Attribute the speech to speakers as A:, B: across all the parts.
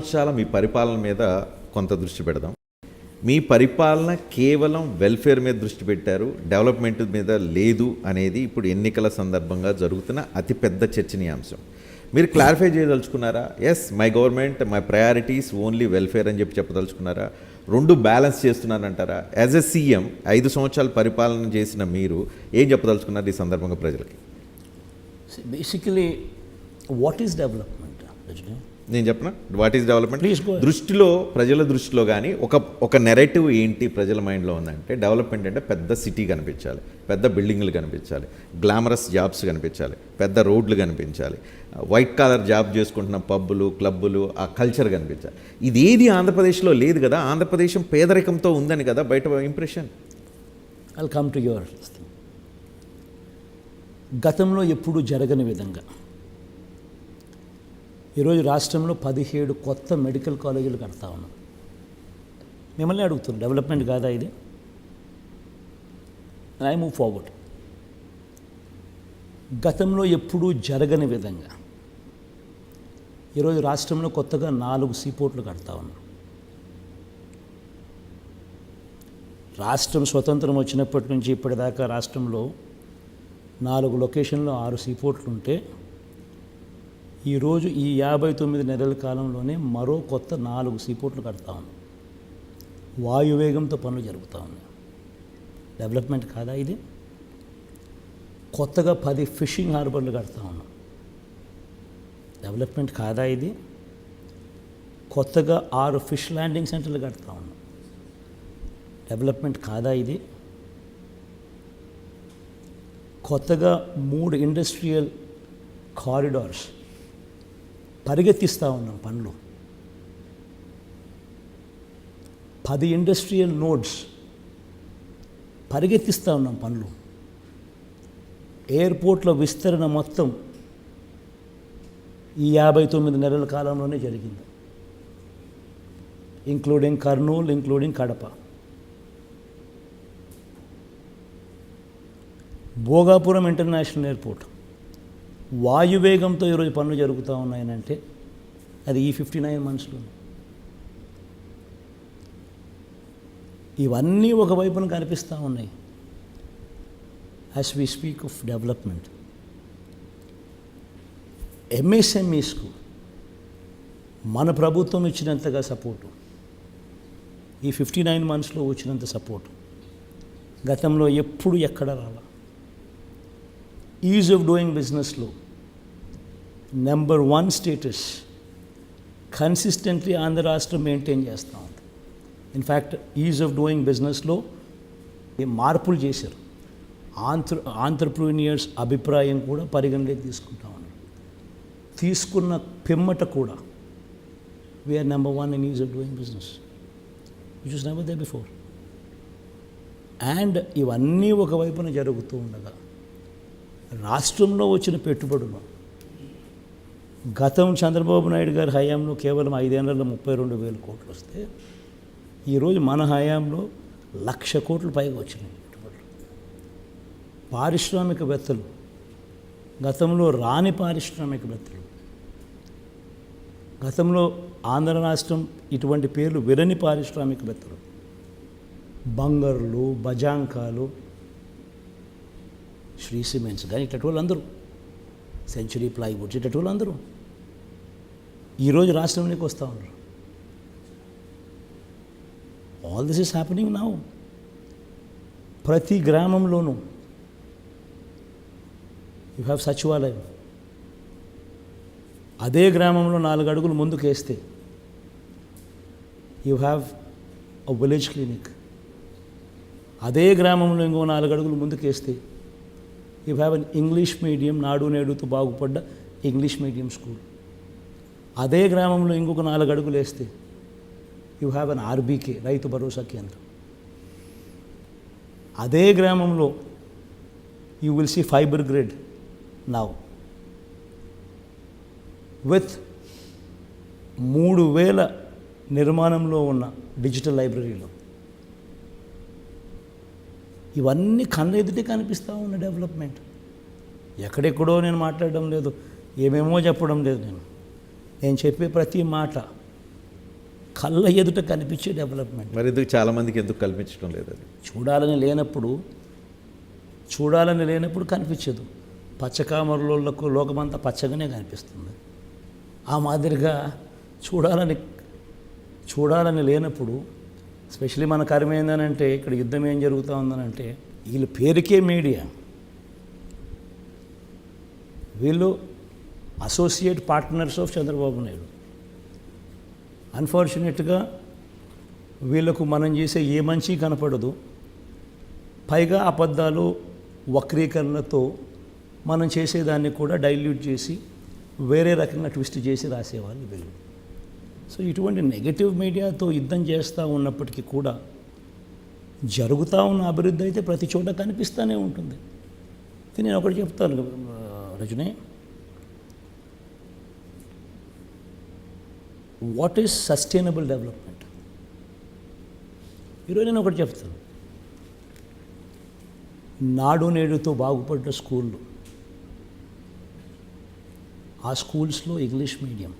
A: సంవత్సరాల మీ పరిపాలన మీద కొంత దృష్టి పెడదాం. మీ పరిపాలన కేవలం వెల్ఫేర్ మీద దృష్టి పెట్టారు, డెవలప్మెంట్ మీద లేదు అనేది ఇప్పుడు ఎన్నికల సందర్భంగా జరుగుతున్న అతిపెద్ద చర్చనీయాంశం. మీరు క్లారిఫై చేయదలుచుకున్నారా? Yes, my government, my priorities only welfare అని చెప్పదలుచుకున్నారా? రెండు బ్యాలెన్స్ చేస్తున్నారంటారా? యాజ్ ఎ సీఎం 5 సంవత్సరాలు పరిపాలన చేసిన మీరు ఏం చెప్పదలుచుకున్నారు ఈ సందర్భంగా ప్రజలకి?
B: Basically what is development?
A: నేను చెప్పనా వాట్ ఈస్ డెవలప్మెంట్
B: దృష్టిలో,
A: ప్రజల దృష్టిలో కానీ ఒక నెరేటివ్ ఏంటి ప్రజల మైండ్లో ఉందంటే, డెవలప్మెంట్ అంటే పెద్ద సిటీ కనిపించాలి, పెద్ద బిల్డింగ్లు కనిపించాలి, గ్లామరస్ జాబ్స్ కనిపించాలి, పెద్ద రోడ్లు కనిపించాలి, వైట్ కాలర్ జాబ్ చేసుకుంటున్న పబ్బులు, క్లబ్బులు, ఆ కల్చర్ కనిపించాలి. ఇదేది ఆంధ్రప్రదేశ్లో లేదు కదా. ఆంధ్రప్రదేశం పేదరికంతో ఉందని కదా బయట impression.
B: I'll come to your గతంలో ఎప్పుడూ జరగని విధంగా ఈరోజు రాష్ట్రంలో 17 కొత్త మెడికల్ కాలేజీలు కడతా ఉన్నాం. మిమ్మల్ని అడుగుతున్నాం, డెవలప్మెంట్ కాదా ఇది? I move forward. గతంలో ఎప్పుడూ జరగని విధంగా ఈరోజు రాష్ట్రంలో కొత్తగా 4 సీపోర్ట్లు కడతా ఉన్నాం. రాష్ట్రం స్వతంత్రం వచ్చినప్పటి నుంచి ఇప్పటిదాకా రాష్ట్రంలో 4 లొకేషన్లో 6 సీపోర్ట్లు ఉంటే ఈరోజు ఈ 59 నెలల కాలంలోనే మరో కొత్త 4 సీపోర్ట్లు కడతా ఉన్నాం. వాయువేగంతో పనులు జరుగుతూ ఉన్నాయి. డెవలప్మెంట్ కాదా ఇది? కొత్తగా 10 ఫిషింగ్ హార్బర్లు కడతా ఉన్నాం. డెవలప్మెంట్ కాదా ఇది? కొత్తగా 6 ఫిష్ ల్యాండింగ్ సెంటర్లు కడతా ఉన్నాం. డెవలప్మెంట్ కాదా ఇది? కొత్తగా 3 ఇండస్ట్రియల్ కారిడార్స్ పరిగెత్తిస్తూ ఉన్నాం పనులు. 10 ఇండస్ట్రియల్ నోడ్స్ పరిగెత్తిస్తూ ఉన్నాం పనులు. ఎయిర్పోర్ట్ల విస్తరణ మొత్తం ఈ 59 నెలల కాలంలోనే జరిగింది, including Kurnool, including Kadapa. Bhogapuram international airport వాయువేగంతో ఈరోజు పనులు జరుగుతూ ఉన్నాయనంటే అది ఈ 59 మంత్స్లో. ఇవన్నీ ఒకవైపున కనిపిస్తూ ఉన్నాయి. As we speak of development, ఎంఎస్ఎంఈస్కు మన ప్రభుత్వం ఇచ్చినంతగా సపోర్టు, ఈ 59 మంత్స్లో వచ్చినంత సపోర్టు గతంలో ఎప్పుడు ఎక్కడ రాలా. ఈజ్ ఆఫ్ డూయింగ్ బిజినెస్లో నెంబర్ 1 స్టేటస్ కన్సిస్టెంట్లీ ఆంధ్ర రాష్ట్రం మెయింటైన్ చేస్తూ ఉంది. ఇన్ఫ్యాక్ట్ ఈజ్ ఆఫ్ డూయింగ్ బిజినెస్లో మార్పులు చేశారు. ఆంట్రప్రీనియర్స్ అభిప్రాయం కూడా పరిగణలోకి తీసుకుంటా ఉన్నారు. తీసుకున్న పిమ్మట కూడా we are number 1 in ease of doing business, which was never there before. And ఇవన్నీ ఒకవైపున జరుగుతూ ఉండగా రాష్ట్రంలో వచ్చిన పెట్టుబడులు గతం చంద్రబాబు నాయుడు గారి హయాంలో కేవలం 5 ఏళ్లలో 32,000 కోట్లు వస్తే ఈరోజు మన హయాంలో 1,00,000 కోట్లు పైగా వచ్చినాయి పెట్టుబడులు. పారిశ్రామికవేత్తలు, గతంలో రాని పారిశ్రామికవేత్తలు, గతంలో ఆంధ్ర రాష్ట్రం ఇటువంటి పేర్లు విరని పారిశ్రామికవేత్తలు, బంగర్లు, బజాంకాలు, శ్రీ సిమెంట్స్ కానీ ఇట్లాంటి వాళ్ళు అందరూ, సెంచరీ ప్లైవుడ్స్ ఇట్లాంటి వాళ్ళు అందరూ ఈరోజు రాష్ట్రంలోకి వస్తూ ఉన్నారు. All this is happening now. ప్రతి గ్రామంలోనూ యూ హ్యావ్ సచివాలయం. అదే గ్రామంలో 4 అడుగులు ముందుకు వేస్తే you have a village clinic. అదే గ్రామంలో ఇంకో 4 అడుగులు ముందుకు వేస్తే you have an English medium, నాడు నేడుతో బాగుపడ్డ ఇంగ్లీష్ మీడియం స్కూల్. అదే గ్రామంలో ఇంకొక 4 అడుగులు వేస్తే you have an RBK, Rythu Bharosa కేంద్రం. అదే గ్రామంలో you will see fiber grid now with 3,000 నిర్మాణంలో ఉన్న డిజిటల్ లైబ్రరీలో. ఇవన్నీ కళ్ళెదుటే కనిపిస్తూ ఉన్న డెవలప్మెంట్. ఎక్కడెక్కడో నేను మాట్లాడడం లేదు, ఏమేమో చెప్పడం లేదు. నేను చెప్పే ప్రతి మాట కళ్ళ ఎదుట కనిపించే డెవలప్మెంట్.
A: మరి ఎందుకు చాలామందికి ఎందుకు కల్పించడం లేదు అది?
B: చూడాలని లేనప్పుడు కనిపించదు. పచ్చకామరులకు లోకమంతా పచ్చగానే కనిపిస్తుంది. ఆ మాదిరిగా చూడాలని లేనప్పుడు, ఎస్పెషలీ మన కర్మ ఏందనంటే ఇక్కడ యుద్ధం ఏం జరుగుతూ ఉందనంటే, వీళ్ళ పేరుకే మీడియా, వీళ్ళు associate partners of Chandrababu Naidu. అన్ఫార్చునేట్గా వీళ్ళకు మనం చేసే ఏ మంచి కనపడదు. పైగా అబద్ధాలు, వక్రీకరణలతో మనం చేసేదాన్ని కూడా డైల్యూట్ చేసి వేరే రకంగా ట్విస్ట్ చేసి రాసేవాళ్ళు వీళ్ళు. సో ఇటువంటి నెగటివ్ మీడియాతో యుద్ధం చేస్తూ ఉన్నప్పటికీ కూడా జరుగుతూ ఉన్న అభివృద్ధి అయితే ప్రతి చోట కనిపిస్తూనే ఉంటుంది. నేను ఒకటి చెప్తాను Rajani, what is sustainable development? ఈరోజు నేను ఒకటి చెప్తాను. నాడు నేడుతో బాగుపడ్డ స్కూళ్ళు, ఆ స్కూల్స్లో ఇంగ్లీష్ మీడియం,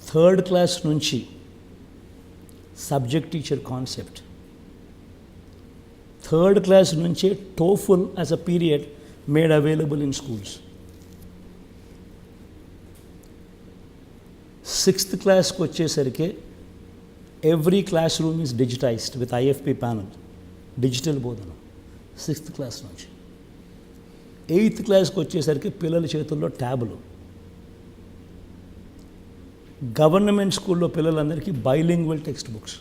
B: 3rd క్లాస్ నుంచి subject teacher concept, 3rd class నుంచే TOEFL as a period made available in schools. 6th క్లాస్కి వచ్చేసరికి every classroom is digitized with IFP panel, digital బోధన 6th క్లాస్ నుంచి. 8th క్లాస్కి వచ్చేసరికి పిల్లల చేతుల్లో ట్యాబులు. గవర్నమెంట్ స్కూల్లో పిల్లలందరికీ బైలింగ్వల్ టెక్స్ట్ బుక్స్,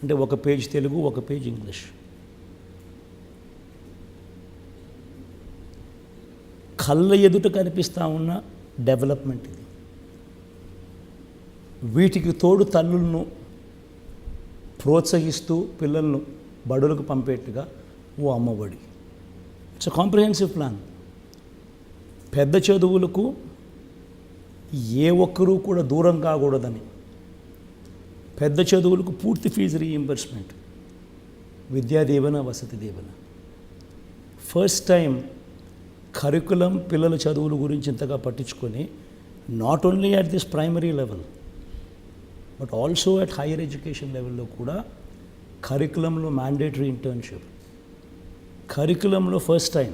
B: అంటే ఒక పేజ్ తెలుగు, ఒక పేజ్ ఇంగ్లీష్. కళ్ళ ఎదుట కనిపిస్తూ ఉన్న డెవలప్మెంట్ ఇది. వీటికి తోడు తల్లులను ప్రోత్సహిస్తూ పిల్లలను బడులకు పంపేట్టుగా ఓ Ammavodi. It's a comprehensive plan. పెద్ద చదువులకు ఏ ఒక్కరూ కూడా దూరం కాకూడదని, పెద్ద చదువులకు పూర్తి fee reimbursement, Vidya Deevena, Vasathi Deevena. First time curriculum పిల్లల చదువుల గురించి ఇంతగా పట్టించుకొని, not only at this primary level but also at higher education లెవెల్లో కూడా కరికులంలో మ్యాండేటరీ ఇంటర్న్షిప్, కరికులంలో first time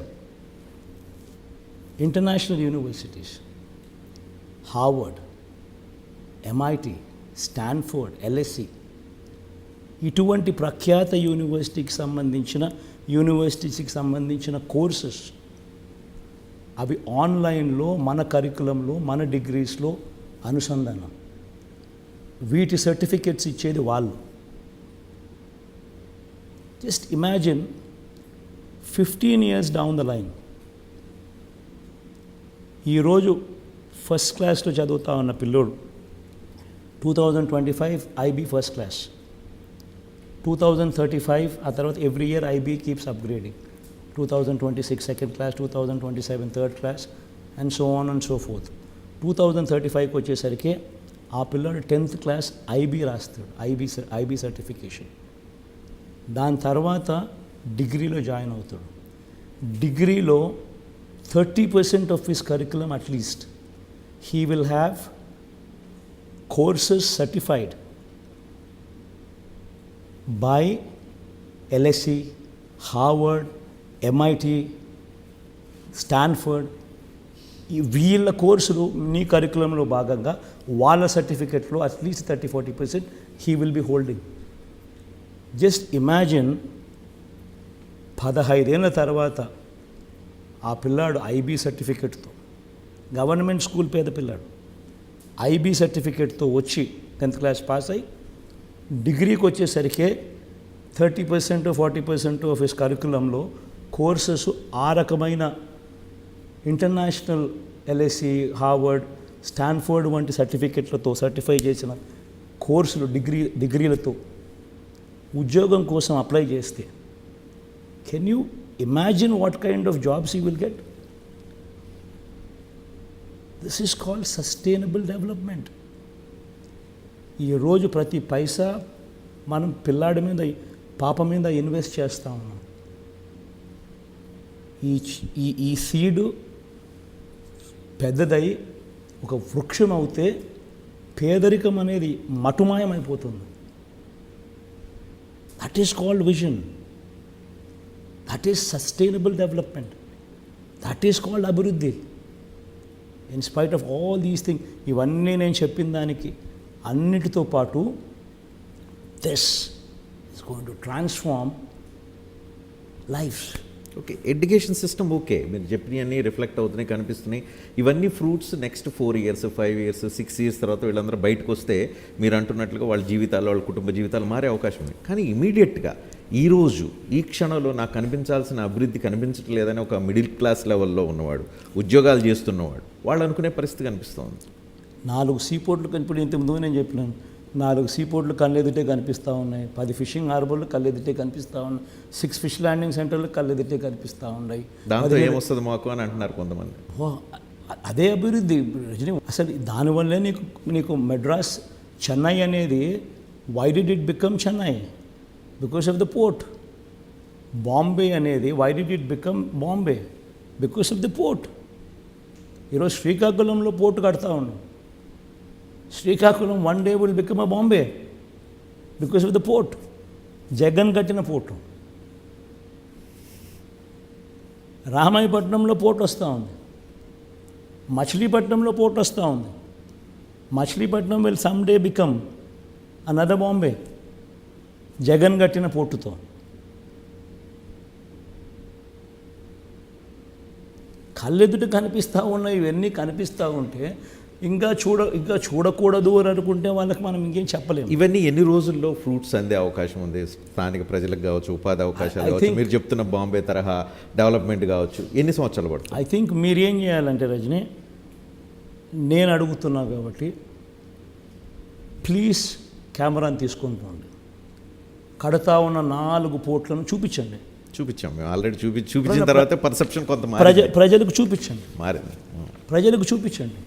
B: international universities, Harvard, MIT, Stanford, LSE ఇటువంటి ప్రఖ్యాత యూనివర్సిటీకి సంబంధించిన కోర్సెస్ అవి ఆన్లైన్లో మన కరికులంలో, మన డిగ్రీస్లో అనుసంధానం. వీటి సర్టిఫికెట్స్ ఇచ్చేది వాళ్ళు. Just imagine 15 years down the line, ఈరోజు ఫస్ట్ క్లాస్లో చదువుతా ఉన్న పిల్లోడు 2025 IB ఫస్ట్ క్లాస్, 2035 ఆ తర్వాత every year IB keeps upgrading, 2026 second class, 2027 third class and so on and so forth. 2035కి వచ్చేసరికి ఆ పిల్లోడు 10th క్లాస్ IB రాస్తాడు, IB సర్టిఫికేషన్. దాని తర్వాత డిగ్రీలో జాయిన్ అవుతాడు. డిగ్రీలో 30% of his curriculum at least he will have courses certified by LSE, Harvard, MIT, Stanford. వీళ్ళ కోర్సులు నీ కరికులంలో భాగంగా వాళ్ళ సర్టిఫికెట్లో at least 30-40% he will be holding. Just imagine 15 ఏళ్ళ తర్వాత ఆ పిల్లాడు IB సర్టిఫికెట్తో, గవర్నమెంట్ స్కూల్ పేద పిల్లాడు, IB సర్టిఫికెట్తో వచ్చి 10th క్లాస్ పాస్ అయ్యి డిగ్రీకి వచ్చేసరికి 30-40% ఆఫ్ హిస్ కరికులంలో కోర్సెస్ ఆ రకమైన ఇంటర్నేషనల్ LSE, హార్వర్డ్, స్టాన్ఫోర్డ్ వంటి సర్టిఫికెట్లతో సర్టిఫై చేసిన కోర్సులు, డిగ్రీలతో ఉద్యోగం కోసం అప్లై చేస్తే can you imagine what kind of jobs you will get? This is called sustainable development. ఈరోజు ప్రతి పైసా మనం పిల్లాడి మీద, పాప మీద ఇన్వెస్ట్ చేస్తూ ఉన్నాం. ఈ సీడు పెద్దదై ఒక వృక్షం అవుతే పేదరికం అనేది మటుమాయమైపోతుంది. That is called vision, that is sustainable development, that is called అభివృద్ధి. In spite of all these thing, ఇవన్నీ నేను చెప్పిన దానికి అన్నిటితో పాటు this is going to transform lives.
A: Okay, education system okay, మీరు చెప్పినవన్నీ రిఫ్లెక్ట్ అవుతున్నాయి, కనిపిస్తున్నాయి. ఇవన్నీ fruits next 4 years 5 years 6 years తర్వాత వీళ్ళందరూ బయటకు వస్తే మీరు అంటున్నట్లుగా వాళ్ళ జీవితాలు, వాళ్ళ కుటుంబ జీవితాలు మారే అవకాశం ఉంది. కానీ ఇమీడియట్గా ఈరోజు ఈ క్షణంలో నాకు కనిపించాల్సిన అభివృద్ధి కనిపించట్లేదని ఒక మిడిల్ క్లాస్ లెవెల్లో ఉన్నవాడు, ఉద్యోగాలు చేస్తున్నవాడు, వాళ్ళు అనుకునే పరిస్థితి కనిపిస్తుంది.
B: 4 సీపోర్ట్లు కనిపి ఇంతకుముందు నేను చెప్పినాను, 4 సీపోర్ట్లు కళ్ళెదుటే కనిపిస్తూ ఉన్నాయి, 10 ఫిషింగ్ హార్బర్లు కళ్ళెదుటే కనిపిస్తూ ఉన్నాయి, 6 ఫిష్ ల్యాండింగ్ సెంటర్లు కళ్ళెదుటే కనిపిస్తూ ఉన్నాయి.
A: దాంతో ఏమొస్తుంది మాకు అని అంటున్నారు కొంతమంది.
B: అదే అభివృద్ధి రజనీ. అసలు దానివల్లే నీకు మెడ్రాస్, చెన్నై అనేది, why did it become Chennai? Because of the port. Bombay అనేది why did it become Bombay? Because of the port. ఈరోజు శ్రీకాకుళంలో పోర్ట్ కడతా ఉన్నాం. Srikakulam one day will become a Bombay because of the port. Jagan కట్టిన పోర్టు. రామాయపట్నంలో పోర్ట్ వస్తూ ఉంది, మచిలీపట్నంలో పోర్ట్ వస్తూ ఉంది. Machilipatnam will some day become another Bombay, Jagan కట్టిన పోర్టుతో. కళ్ళెదుట కనిపిస్తూ ఉన్నాయి. ఇవన్నీ కనిపిస్తూ ఉంటే ఇంకా చూడకూడదు అని అనుకుంటే వాళ్ళకి మనం ఇంకేం చెప్పలేము.
A: ఇవన్నీ ఎన్ని రోజుల్లో ఫ్రూట్స్ అందే అవకాశం ఉంది? స్థానిక ప్రజలకు కావచ్చు, ఉపాధి అవకాశాలు కావచ్చు, మీరు చెప్తున్న బాంబే తరహా డెవలప్మెంట్ కావచ్చు, ఎన్ని సంవత్సరాలు పడుతుంది?
B: ఐ థింక్ మీరేం చేయాలంటే రజనీ, నేను అడుగుతున్నా కాబట్టి ప్లీజ్ కెమెరాని తీసుకుంటండి, కడతా ఉన్న 4 పోర్ట్లను చూపించండి.
A: చూపించాం మేము ఆల్రెడీ. చూపించిన తర్వాత పర్సెప్షన్ కొంత
B: ప్రజలకు చూపించండి,
A: మారింది.
B: ప్రజలకు చూపించండి.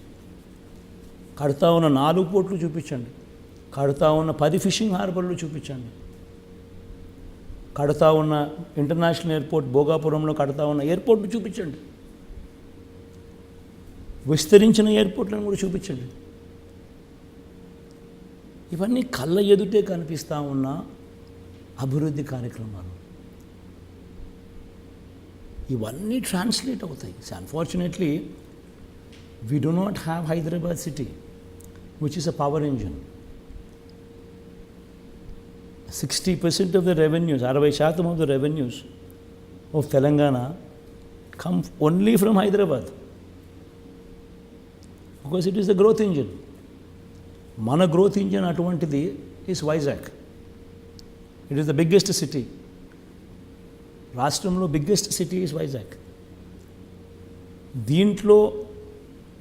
B: కడతా ఉన్న 4 పోర్ట్లు చూపించండి, కడతా ఉన్న 10 ఫిషింగ్ హార్బర్లు చూపించండి, కడతా ఉన్న ఇంటర్నేషనల్ ఎయిర్పోర్ట్ భోగాపురంలో కడతా ఉన్న ఎయిర్పోర్ట్లు చూపించండి, విస్తరించిన ఎయిర్పోర్ట్లను కూడా చూపించండి. ఇవన్నీ కళ్ళ ఎదుటే కనిపిస్తూ ఉన్న అభివృద్ధి కార్యక్రమాలు. ఇవన్నీ ట్రాన్స్లేట్ అవుతాయి. Unfortunately we do not have Hyderabad city, which is a power engine. 60% of the revenues, 60% of the revenues of Telangana come only from Hyderabad, because it is the growth engine. Mana growth engine atuvantidi is Vizag. It is the biggest city. రాష్ట్రంలో biggest city is Vizag. దీంట్లో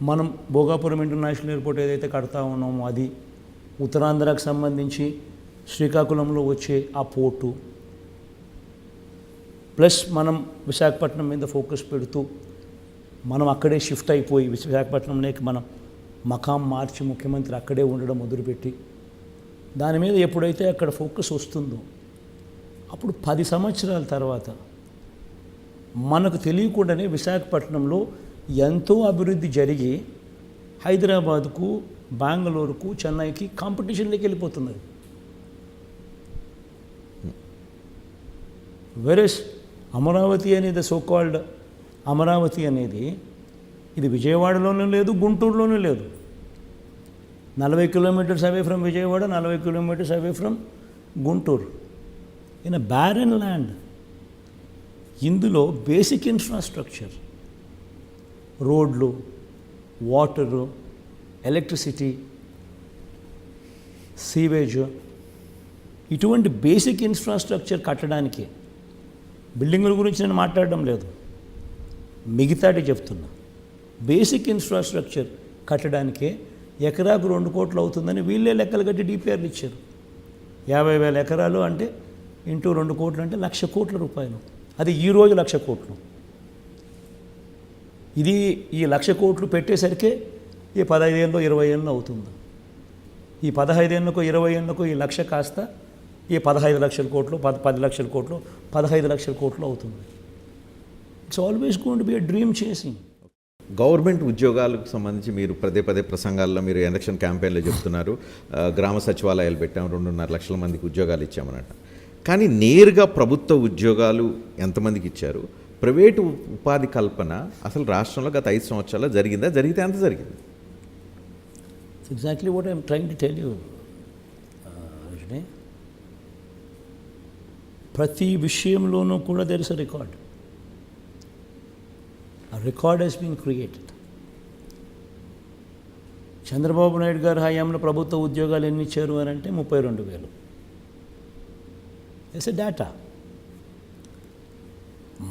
B: మనం Bhogapuram international airport ఏదైతే కడతా ఉన్నామో అది, ఉత్తరాంధ్రకు సంబంధించి శ్రీకాకుళంలో వచ్చే ఆ పోర్టు, ప్లస్ మనం విశాఖపట్నం మీద ఫోకస్ పెడుతూ మనం అక్కడే షిఫ్ట్ అయిపోయి విశాఖపట్నంలోకి మనం మకాం మార్చి ముఖ్యమంత్రి అక్కడే ఉండడం మొదలుపెట్టి, దాని మీద ఎప్పుడైతే అక్కడ ఫోకస్ వస్తుందో అప్పుడు 10 సంవత్సరాల తర్వాత మనకు తెలియకుండానే విశాఖపట్నంలో ఎంతో అభివృద్ధి జరిగి హైదరాబాద్కు, బెంగళూరుకు, చెన్నైకి కాంపిటీషన్లోకి వెళ్ళిపోతున్నది. వెరస్ అమరావతి అనేది, సోకాల్డ్ అమరావతి అనేది, ఇది విజయవాడలోనూ లేదు, గుంటూరులోనూ లేదు. 40 kilometers away from Vijayawada, 40 kilometers away from Guntur. In a barren land. ఇందులో బేసిక్ ఇన్ఫ్రాస్ట్రక్చర్, రోడ్లు, వాటరు, ఎలక్ట్రిసిటీ, సీవేజ్, ఇటువంటి బేసిక్ ఇన్ఫ్రాస్ట్రక్చర్ కట్టడానికి, బిల్డింగుల గురించి నేను మాట్లాడడం లేదు, మిగతాటి చెప్తున్నా, బేసిక్ ఇన్ఫ్రాస్ట్రక్చర్ కట్టడానికే ఎకరాకు 2 కోట్లు అవుతుందని వీళ్ళే లెక్కలు కట్టి డిపిఆర్లు ఇచ్చారు. 50,000 ఎకరాలు అంటే ఇంటూ 2 కోట్లు అంటే 1,00,000 కోట్ల రూపాయలు. అది ఈరోజు 1,00,000 కోట్లు. ఇది ఈ 1,00,000 కోట్లు పెట్టేసరికి ఈ 15 ఏళ్ళలో 20 ఏళ్ళు అవుతుంది. ఈ 15 ఏళ్ళకు 20 ఏళ్ళకు ఈ 1,00,000 కాస్త ఈ 15 లక్షల కోట్లు, 10 లక్షల కోట్లు, 15 లక్షల కోట్లు అవుతుంది. It's always going to be a dream chasing.
A: Government ఉద్యోగాలకు సంబంధించి మీరు పదే పదే ప్రసంగాల్లో మీరు ఎలక్షన్ క్యాంపెయిన్లో చెప్తున్నారు, గ్రామ సచివాలయాలు పెట్టాం, 2.5 లక్షల మందికి ఉద్యోగాలు ఇచ్చామన్నట్ట. కానీ నేరుగా ప్రభుత్వ ఉద్యోగాలు ఎంతమందికి ఇచ్చారు? ప్రైవేటు ఉపాధి కల్పన అసలు రాష్ట్రంలో గత 5 సంవత్సరాల్లో జరిగిందా? జరిగితే ఎంత జరిగింది?
B: Exactly what I'm trying to tell you Rajani. ప్రతి విషయంలోనూ కూడా there is a record. A record has been created. Chandrababu Naidu గారి హయాంలో ప్రభుత్వ ఉద్యోగాలు ఎన్ని ఇచ్చారు అని అంటే 32,000. It's a data.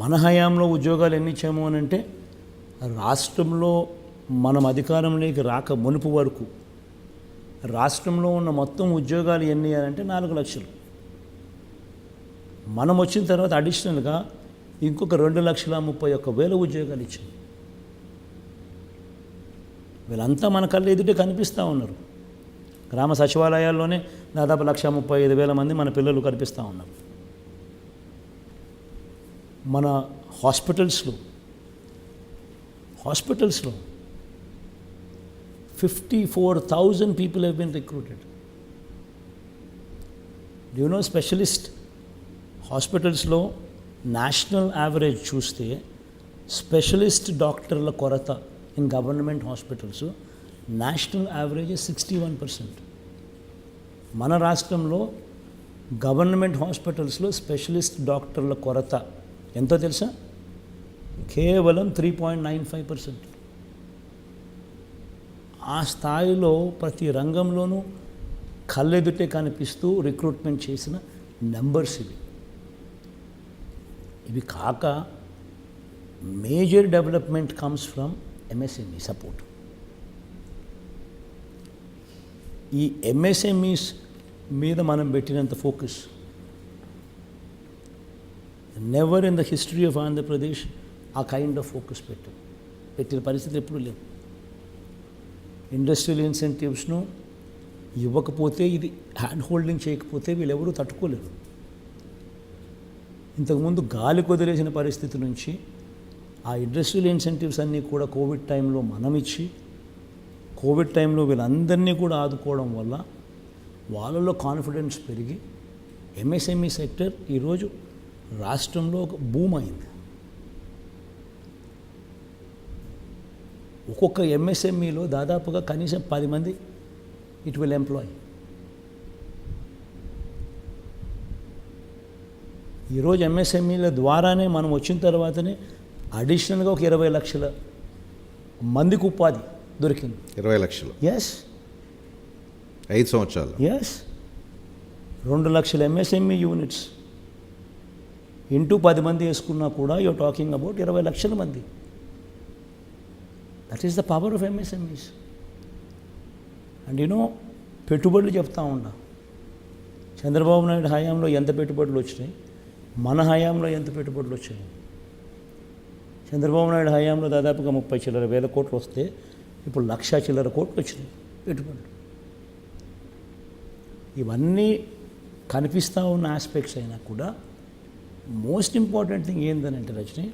B: మన హయాంలో ఉద్యోగాలు ఎన్ని ఇచ్చాము అని అంటే రాష్ట్రంలో మనం అధికారంలోకి రాక మునుపు వరకు రాష్ట్రంలో ఉన్న మొత్తం ఉద్యోగాలు ఎన్ని అని అంటే 4 లక్షలు. మనం వచ్చిన తర్వాత అడిషనల్గా ఇంకొక 2,31,000 ఉద్యోగాలు ఇచ్చాం. వీళ్ళంతా మన కళ్ళు ఎదుటే కనిపిస్తూ ఉన్నారు. గ్రామ సచివాలయాల్లోనే దాదాపు 1,35,000 మంది మన పిల్లలు కనిపిస్తూ ఉన్నారు. మన హాస్పిటల్స్లో 54,000 people have been recruited. Do you know specialist హాస్పిటల్స్లో నేషనల్ యావరేజ్ చూస్తే స్పెషలిస్ట్ డాక్టర్ల కొరత in government hospitals national average 61%. మన రాష్ట్రంలో గవర్నమెంట్ హాస్పిటల్స్లో స్పెషలిస్ట్ డాక్టర్ల కొరత ఎంతో తెలుసా? కేవలం 3.95%. ఆ స్థాయిలో ప్రతి రంగంలోనూ కళ్ళెదుటే కనిపిస్తూ రిక్రూట్మెంట్ చేసిన నెంబర్స్ ఇవి. ఇవి కాక major development comes from MSME support. ఈ ఎంఎస్ఎంఈస్ మీద మనం పెట్టినంత focus never in the history of Andhra Pradesh ఆ కైండ్ ఆఫ్ ఫోకస్ పెట్టిన పరిస్థితి ఎప్పుడూ లేవు. ఇండస్ట్రియల్ ఇన్సెంటివ్స్ను ఇవ్వకపోతే, ఇది హ్యాండ్ హోల్డింగ్ చేయకపోతే వీళ్ళెవరూ తట్టుకోలేరు. ఇంతకుముందు గాలి కొదిలేసిన పరిస్థితి నుంచి ఆ ఇండస్ట్రియల్ ఇన్సెంటివ్స్ అన్నీ కూడా కోవిడ్ టైంలో మనం ఇచ్చి, కోవిడ్ టైంలో వీళ్ళందరినీ కూడా ఆదుకోవడం వల్ల వాళ్ళలో కాన్ఫిడెన్స్ పెరిగి ఎంఎస్ఎంఈ సెక్టర్ ఈరోజు రాష్ట్రంలో ఒక బూమ్ అయింది. ఒక్కొక్క ఎంఎస్ఎంఈలో దాదాపుగా కనీసం 10 మంది ఇట్ విల్ ఎంప్లాయ్. ఈరోజు ఎంఎస్ఎంఈల ద్వారానే మనం వచ్చిన తర్వాతనే అడిషనల్గా ఒక 20 లక్షల మందికి ఉపాధి దొరికింది.
A: 20 లక్షలు?
B: ఎస్.
A: 5 సంవత్సరాలు?
B: ఎస్. 2 లక్షల ఎంఎస్ఎంఈ యూనిట్స్ ఇంటూ 10 మంది వేసుకున్నా కూడా యూఆర్ టాకింగ్ అబౌట్ 20 లక్షల మంది. That is the power of MSMEs. And you know, పెట్టుబడులు చెప్తా ఉన్నా, చంద్రబాబు నాయుడు హయాంలో ఎంత పెట్టుబడులు వచ్చినాయి, మన హయాంలో ఎంత పెట్టుబడులు వచ్చాయి. చంద్రబాబు నాయుడు హయాంలో దాదాపుగా 30 చిల్లర వేల కోట్లు వస్తే ఇప్పుడు 1,00,000 చిల్లర కోట్లు వచ్చినాయి పెట్టుబడులు. ఇవన్నీ కనిపిస్తూ ఉన్న ఆస్పెక్ట్స్ అయినా కూడా మోస్ట్ ఇంపార్టెంట్ థింగ్ ఏందనంటే రజనీ,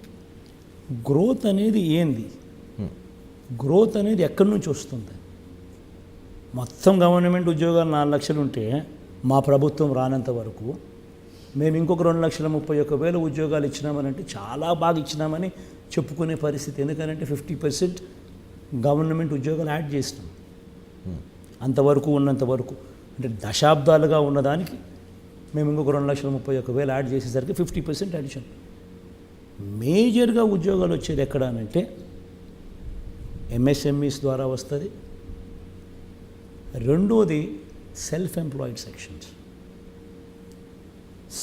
B: గ్రోత్ అనేది ఏంది, గ్రోత్ అనేది ఎక్కడి నుంచి వస్తుంది. మొత్తం గవర్నమెంట్ ఉద్యోగాలు 4 లక్షలు ఉంటే మా ప్రభుత్వం రానంత వరకు మేము ఇంకొక 2,31,000 ఉద్యోగాలు ఇచ్చినామనంటే చాలా బాగా ఇచ్చినామని చెప్పుకునే పరిస్థితి. ఎందుకంటే 50% గవర్నమెంట్ ఉద్యోగాలు యాడ్ చేసినాం. అంతవరకు ఉన్నంత వరకు అంటే దశాబ్దాలుగా ఉన్నదానికి మేము ఇంకొక 2,31,000 యాడ్ చేసేసరికి 50% అడిషన్. మేజర్గా ఉద్యోగాలు వచ్చేది ఎక్కడ అంటే ఎంఎస్ఎంఈస్ ద్వారా వస్తుంది. రెండోది self employed sections.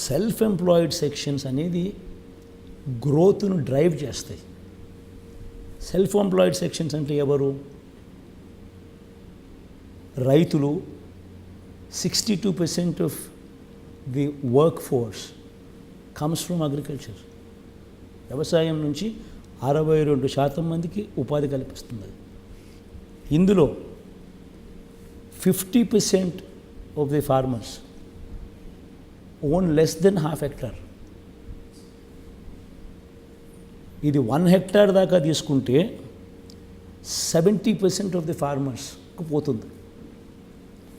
B: Self employed sections అనేది గ్రోత్ను డ్రైవ్ చేస్తాయి. సెల్ఫ్ ఎంప్లాయిడ్ సెక్షన్స్ అంటే ఎవరు? రైతులు. 62% of the work force comes from agriculture. వ్యవసాయం నుంచి 62% మందికి ఉపాధి కల్పిస్తుంది. ఇందులో 50% of the farmers own less than ½ hectare. ఇది 1 హెక్టార్ దాకా తీసుకుంటే 70% ఆఫ్ ది ఫార్మర్స్కు పోతుంది.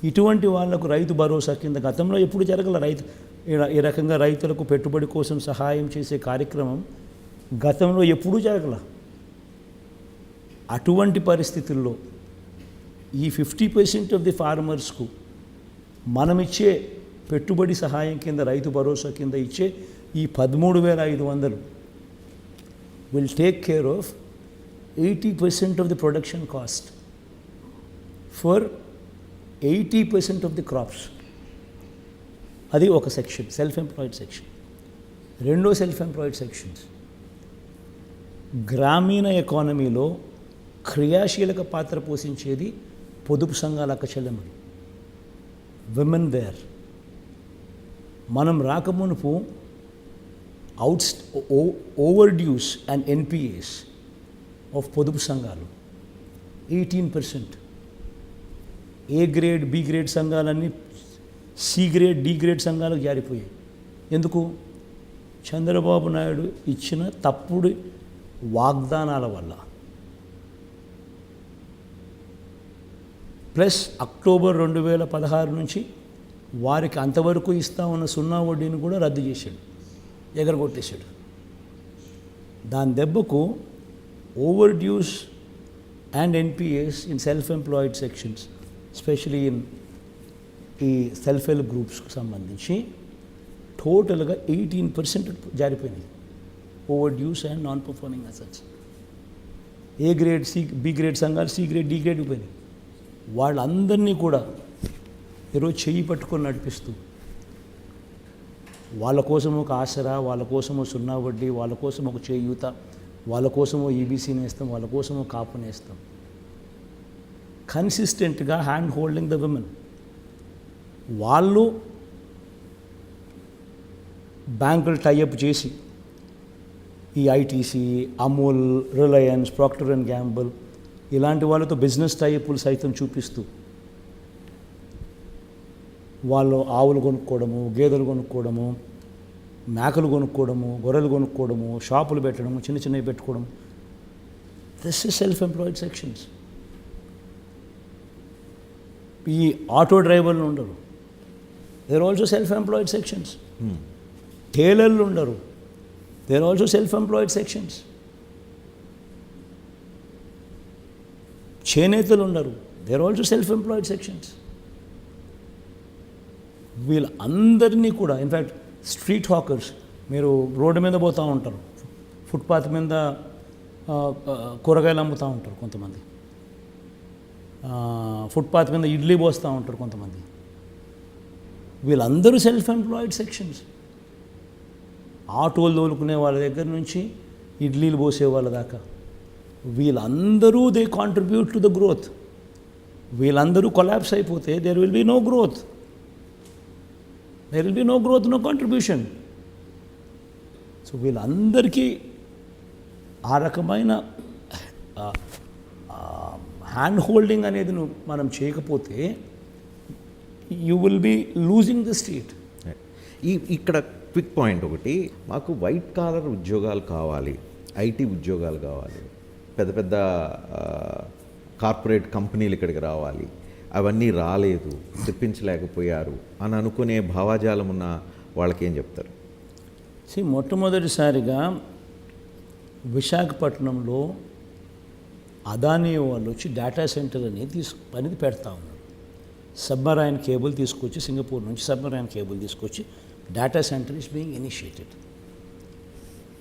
B: ఇటువంటి వాళ్లకు రైతు భరోసా కింద గతంలో ఎప్పుడు జరగల రైతు ఈ రకంగా రైతులకు పెట్టుబడి కోసం సహాయం చేసే కార్యక్రమం గతంలో ఎప్పుడూ జరగల. అటువంటి పరిస్థితుల్లో ఈ 50% ఆఫ్ ది ఫార్మర్స్కు మనమిచ్చే పెట్టుబడి సహాయం కింద రైతు భరోసా కింద ఇచ్చే ఈ 13,500 will take care of 80% of the production cost for 80% of the crops. అది ఒక సెక్షన్, సెల్ఫ్ ఎంప్లాయిడ్ సెక్షన్. రెండో సెల్ఫ్ ఎంప్లాయిడ్ సెక్షన్స్ గ్రామీణ ఎకానమీలో క్రియాశీలక పాత్ర పోషించేది పొదుపు సంఘాల అక్కచెల్లెములు, విమెన్ దేర్. మనం రాకమునుపు over dues and NPAs of పొదుపు సంఘాలు 18%. ఏ గ్రేడ్ బి గ్రేడ్ సంఘాలన్నీ సి గ్రేడ్ డి గ్రేడ్ సంఘాలకు జారిపోయాయి. ఎందుకు? చంద్రబాబు నాయుడు ఇచ్చిన తప్పుడు వాగ్దానాల వల్ల. ప్లస్ అక్టోబర్ 2016 నుంచి వారికి అంతవరకు ఇస్తా ఉన్న సున్నా వడ్డీని కూడా రద్దు చేశాడు, ఎగరగొట్టేశాడు. దాని దెబ్బకు over dues and NPAs in self employed sections, especially in ఈ సెల్ఫ్ హెల్ప్ గ్రూప్స్కి సంబంధించి టోటల్గా 18% జారిపోయినాయి. Over dues and non performing assets. A grade C B grade సంఘాలు సి గ్రేడ్ డి గ్రేడ్ పోయినాయి. వాళ్ళందరినీ కూడా ఈరోజు చెయ్యి పట్టుకొని నడిపిస్తూ వాళ్ళ కోసం ఒక ఆసరా, వాళ్ళ కోసమో సున్నా వడ్డీ, వాళ్ళ కోసం ఒక చేయూత, వాళ్ళ కోసమో ఈబీసీ నేస్తాం, వాళ్ళ కోసమో కాపు నేస్తాం. కన్సిస్టెంట్గా హ్యాండ్ హోల్డింగ్ ద విమెన్. వాళ్ళు బ్యాంకులు టైఅప్ చేసి ఈ ITC, Amul, Reliance, Procter and Gamble ఇలాంటి వాళ్ళతో బిజినెస్ టైఅప్లు సైతం చూపిస్తూ వాళ్ళు ఆవులు కొనుక్కోవడము, గేదెలు కొనుక్కోవడము, మేకలు కొనుక్కోవడము, గొర్రెలు కొనుక్కోవడము, షాపులు పెట్టడము, చిన్న చిన్నవి పెట్టుకోవడం. This is self employed sections. ఈ ఆటో డ్రైవర్లు ఉండరు, there also self employed sections. టైలర్లు ఉండరు, there also self employed sections. చేనేతలు ఉండరు, there also self employed sections. వీళ్ళందరినీ కూడా ఇన్ఫ్యాక్ట్ స్ట్రీట్ హాకర్స్, మీరు రోడ్డు మీద పోతూ ఉంటారు, ఫుట్పాత్ మీద కూరగాయలు అమ్ముతూ ఉంటారు కొంతమంది, ఫుట్పాత్ మీద ఇడ్లీ పోస్తూ ఉంటారు కొంతమంది. వీళ్ళందరూ సెల్ఫ్ ఎంప్లాయిడ్ సెక్షన్స్. ఆటోలు తోలుకునే వాళ్ళ దగ్గర నుంచి ఇడ్లీలు పోసే వాళ్ళ దాకా వీళ్ళందరూ they contribute to the growth. వీళ్ళందరూ కొలాప్స్ అయిపోతే there will be no growth. there will be no growth, no contribution. So వీళ్ళందరికీ ఆ రకమైన హ్యాండ్ హోల్డింగ్ అనేది మనం చేయకపోతే you will be losing the state.
A: ఇక్కడ క్విక్ పాయింట్ ఒకటి, మాకు వైట్ కాలర్ ఉద్యోగాలు కావాలి, ఐటీ ఉద్యోగాలు కావాలి, పెద్ద పెద్ద కార్పొరేట్ కంపెనీలు ఇక్కడికి రావాలి, అవన్నీ రాలేదు, తెప్పించలేకపోయారు అని అనుకునే భావాజాలం ఉన్న వాళ్ళకేం చెప్తారు?
B: మొట్టమొదటిసారిగా విశాఖపట్నంలో అదానీ వాళ్ళు వచ్చి డేటా సెంటర్ అనేది అనేది పెడతా ఉన్నారు. సబ్మరైన్ కేబుల్ తీసుకొచ్చి, సింగపూర్ నుంచి సబ్మరైన్ కేబుల్ తీసుకొచ్చి data center is being initiated.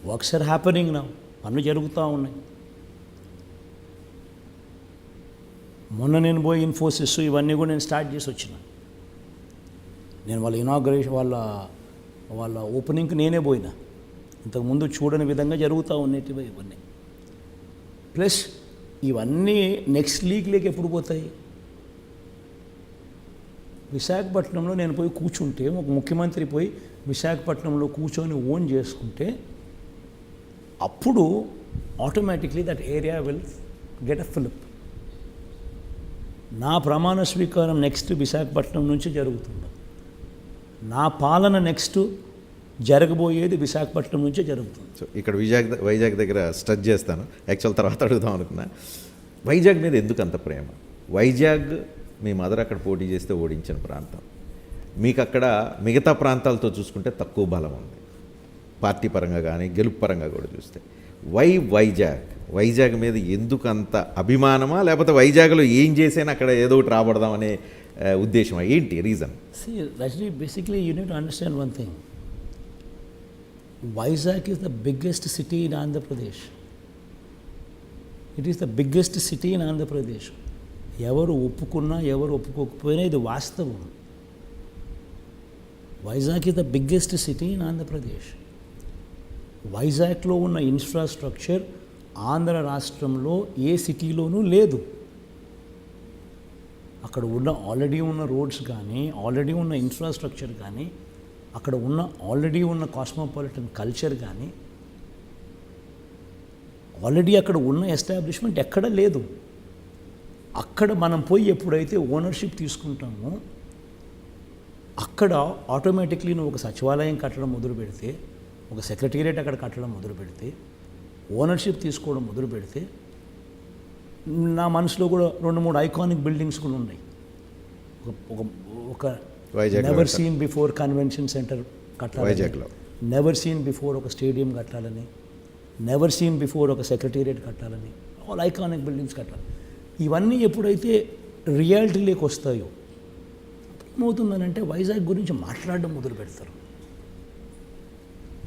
B: Works are happening now, పనులు జరుగుతూ ఉన్నాయి. మొన్న నేను పోయి ఇన్ఫోసిస్ ఇవన్నీ కూడా నేను స్టార్ట్ చేసి వచ్చిన. నేను వాళ్ళ ఇనాగ్రేషన్ వాళ్ళ ఓపెనింగ్కి నేనే పోయినా. ఇంతకుముందు చూడని విధంగా జరుగుతూ ఉండేటివి ఇవన్నీ. ప్లస్ ఇవన్నీ నెక్స్ట్ లీగ్లోకి ఎప్పుడు పోతాయి? విశాఖపట్నంలో నేను పోయి కూర్చుంటే, ఒక ముఖ్యమంత్రి పోయి విశాఖపట్నంలో కూర్చొని ఓన్ చేసుకుంటే అప్పుడు automatically that area will get a fillip. నా ప్రమాణ స్వీకారం నెక్స్ట్ విశాఖపట్నం నుంచి జరుగుతుంది. నా పాలన నెక్స్ట్ జరగబోయేది విశాఖపట్నం నుంచే జరుగుతుంది.
A: సో ఇక్కడ వైజాగ్ దగ్గర స్ట్రెచ్ చేస్తాను, యాక్చువల్ తర్వాత అడుగుదాం అనుకున్నా. వైజాగ్ మీద ఎందుకు అంత ప్రేమ? వైజాగ్ మీ మదర్ అక్కడ పోటీ చేస్తే ఓడించిన ప్రాంతం, మీకు అక్కడ మిగతా ప్రాంతాలతో చూసుకుంటే తక్కువ బలం ఉంది, పార్టీ పరంగా కానీ గెలుపు పరంగా కూడా చూస్తే. వైజాగ్ మీద ఎందుకు అంత అభిమానమా, లేకపోతే వైజాగ్లో ఏం చేసినా అక్కడ ఏదో ఒకటి రాబడదామనే ఉద్దేశమా, ఏంటి reason?
B: See, Rajni, basically you need to understand one thing. Vizag is the biggest city in Andhra Pradesh. It is the biggest city in Andhra Pradesh. ఎవరు ఒప్పుకున్నా ఎవరు ఒప్పుకోకపోయినా ఇది వాస్తవం. Vizag is the biggest city in Andhra Pradesh. వైజాగ్లో ఉన్న infrastructure Andhra రాష్ట్రంలో ఏ సిటీలోనూ లేదు. అక్కడ ఉన్న ఆల్రెడీ ఉన్న రోడ్స్ కానీ, ఆల్రెడీ ఉన్న ఇన్ఫ్రాస్ట్రక్చర్ కానీ, అక్కడ ఉన్న ఆల్రెడీ ఉన్న కాస్మోపాలిటన్ కల్చర్ కానీ, ఆల్రెడీ అక్కడ ఉన్న ఎస్టాబ్లిష్మెంట్ ఎక్కడ లేదు. అక్కడ మనం పోయి ఎప్పుడైతే ఓనర్షిప్ తీసుకుంటామో అక్కడ ఆటోమేటిక్లీ నువ్వు ఒక సచివాలయం కట్టడం మొదలు పెడితే, ఒక సెక్రటేరియట్ అక్కడ కట్టడం మొదలు పెడితే, ఓనర్షిప్ తీసుకోవడం మొదలు పెడితే, నా మనసులో కూడా 2-3 ఐకానిక్ బిల్డింగ్స్ కూడా ఉన్నాయి. ఒక never seen before convention centre కట్టాలి
A: వైజాగ్లో,
B: నెవర్ సీన్ బిఫోర్ ఒక స్టేడియం కట్టాలని, నెవర్ సీన్ బిఫోర్ ఒక సెక్రటేరియట్ కట్టాలని, ఆల్ ఐకానిక్ బిల్డింగ్స్ కట్టాలి. ఇవన్నీ ఎప్పుడైతే రియాలిటీలోకి వస్తాయో ఏమవుతుందనంటే వైజాగ్ గురించి మాట్లాడడం మొదలు పెడతారు.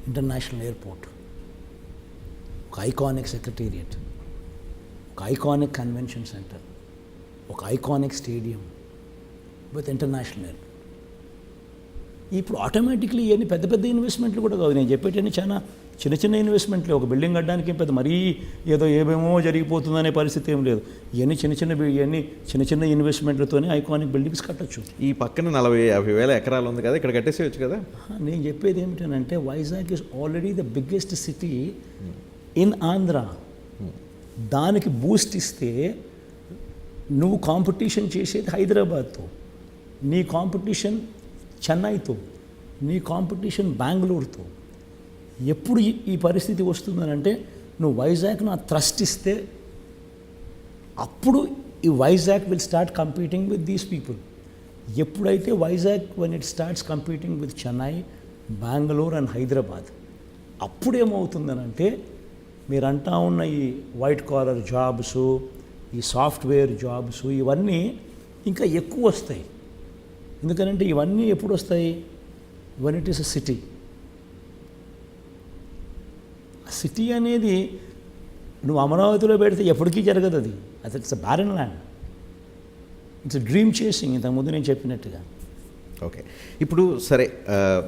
B: ఇంటర్నేషనల్ ఎయిర్పోర్ట్, ఒక ఐకానిక్ సెక్రటేరియట్, ఒక ఐకానిక్ కన్వెన్షన్ సెంటర్, ఒక iconic stadium with international airport. ఇప్పుడు ఆటోమేటిక్లీ ఇవన్నీ పెద్ద పెద్ద ఇన్వెస్ట్మెంట్లు కూడా కాదు. నేను చెప్పేటన్నీ చాలా చిన్న చిన్న ఇన్వెస్ట్మెంట్లే. ఒక బిల్డింగ్ కట్టడానికి పెద్ద మరీ ఏమేమో జరిగిపోతుందనే పరిస్థితి ఏం లేదు. ఇవన్నీ చిన్న చిన్న ఇన్వెస్ట్మెంట్లతోనే ఐకానిక్ బిల్డింగ్స్ కట్టచ్చు.
A: ఈ పక్కన 40-50 వేల ఎకరాలు ఉంది కదా, ఇక్కడ కట్టేసేయచ్చు కదా.
B: నేను చెప్పేది ఏమిటంటే Vizag is already the biggest city in Andhra. దానికి బూస్ట్ ఇస్తే నువ్వు కాంపిటీషన్ చేసేది హైదరాబాద్తో, నీ కాంపిటీషన్ చెన్నైతో, నీ కాంపిటీషన్ బెంగళూరుతో. ఎప్పుడు ఈ పరిస్థితి వస్తుందనంటే నువ్వు వైజాగ్ను ఆ థ్రస్ట్ ఇస్తే అప్పుడు ఈ Vizag will start competing with these people. ఎప్పుడైతే Vizag when it starts competing with Chennai, Bengaluru and Hyderabad, అప్పుడేమవుతుందనంటే మీరు అంటా ఉన్న ఈ వైట్ కాలర్ జాబ్స్, ఈ సాఫ్ట్వేర్ జాబ్స్, ఇవన్నీ ఇంకా ఎక్కువ వస్తాయి. ఎందుకనంటే ఇవన్నీ ఎప్పుడు వస్తాయి? When it is a city. City అనేది నువ్వు అమరావతిలో పెడితే ఎప్పటికీ జరగదు. అది it's a barren land, it's dream chasing. ఇంతకుముందు నేను చెప్పినట్టుగా.
A: ఓకే, ఇప్పుడు సరే,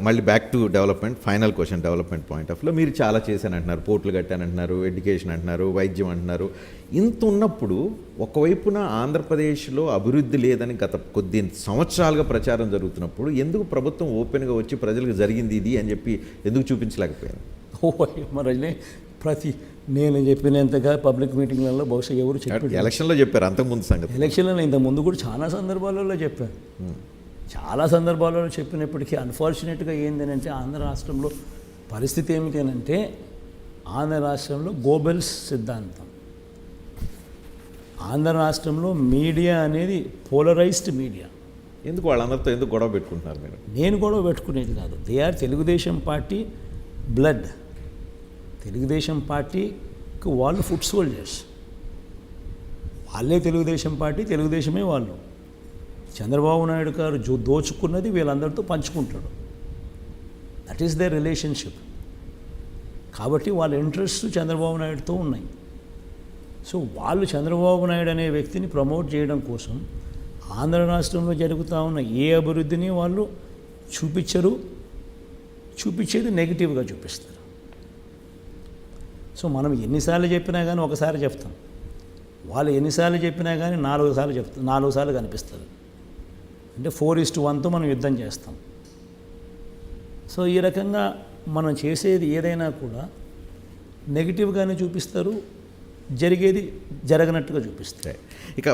A: మళ్ళీ back to development. Final question, development point of లో మీరు చాలా చేశానంటున్నారు, పోర్టులు కట్టానంటున్నారు, ఎడ్యుకేషన్ అంటున్నారు, వైద్యం అంటున్నారు. ఇంత ఉన్నప్పుడు ఒకవైపున ఆంధ్రప్రదేశ్లో అభివృద్ధి లేదని గత కొద్ది సంవత్సరాలుగా ప్రచారం జరుగుతున్నప్పుడు ఎందుకు ప్రభుత్వం ఓపెన్గా వచ్చి ప్రజలకు జరిగింది ఇది అని చెప్పి ఎందుకు చూపించలేకపోయారు?
B: మరి నేను చెప్పినంతగా పబ్లిక్ మీటింగ్లలో బహుశా ఎవరు చెప్పారు?
A: ఎలక్షన్లో చెప్పారు, అంతకుముందు సంగతి.
B: ఎలక్షన్లో ఇంతకుముందు కూడా చాలా సందర్భాలలో చెప్పారు. చాలా సందర్భాలలో చెప్పినప్పటికీ అన్ఫార్చునేట్గా ఏంటంటే ఆంధ్ర రాష్ట్రంలో పరిస్థితి ఏమిటంటే ఆంధ్ర రాష్ట్రంలో గోబెల్స్ సిద్ధాంతం. ఆంధ్ర రాష్ట్రంలో మీడియా అనేది పోలరైజ్డ్ మీడియా.
A: ఎందుకు వాళ్ళందరితో ఎందుకు గొడవ పెట్టుకుంటున్నారు మీరు?
B: నేను గొడవ పెట్టుకునేది కాదు. They are Telugu Desam party blood. Telugu Desam పార్టీకి వాళ్ళు ఫుట్ సోల్జర్స్. వాళ్ళే తెలుగుదేశం పార్టీ, తెలుగుదేశమే వాళ్ళు. చంద్రబాబు నాయుడు గారు దోచుకున్నది వీళ్ళందరితో పంచుకుంటాడు. That is there relationship. కాబట్టి వాళ్ళ ఇంట్రెస్ట్ చంద్రబాబు నాయుడుతో ఉన్నాయి. సో వాళ్ళు చంద్రబాబు నాయుడు అనే వ్యక్తిని ప్రమోట్ చేయడం కోసం ఆంధ్ర రాష్ట్రంలో జరుగుతూ ఉన్న ఏ అభివృద్ధిని వాళ్ళు చూపించరు. చూపించేది నెగిటివ్గా చూపిస్తారు. సో మనం ఎన్నిసార్లు చెప్పినా కానీ ఒకసారి చెప్తాం, వాళ్ళు ఎన్నిసార్లు చెప్పినా కానీ 4 సార్లు చెప్తాం, 4 సార్లు కనిపిస్తుంది. అంటే 4:1తో మనం యుద్ధం చేస్తాం. సో ఈ రకంగా మనం చేసేది ఏదైనా కూడా నెగిటివ్గానే చూపిస్తారు, జరిగేది జరగనట్టుగా చూపిస్తారు.
A: ఇక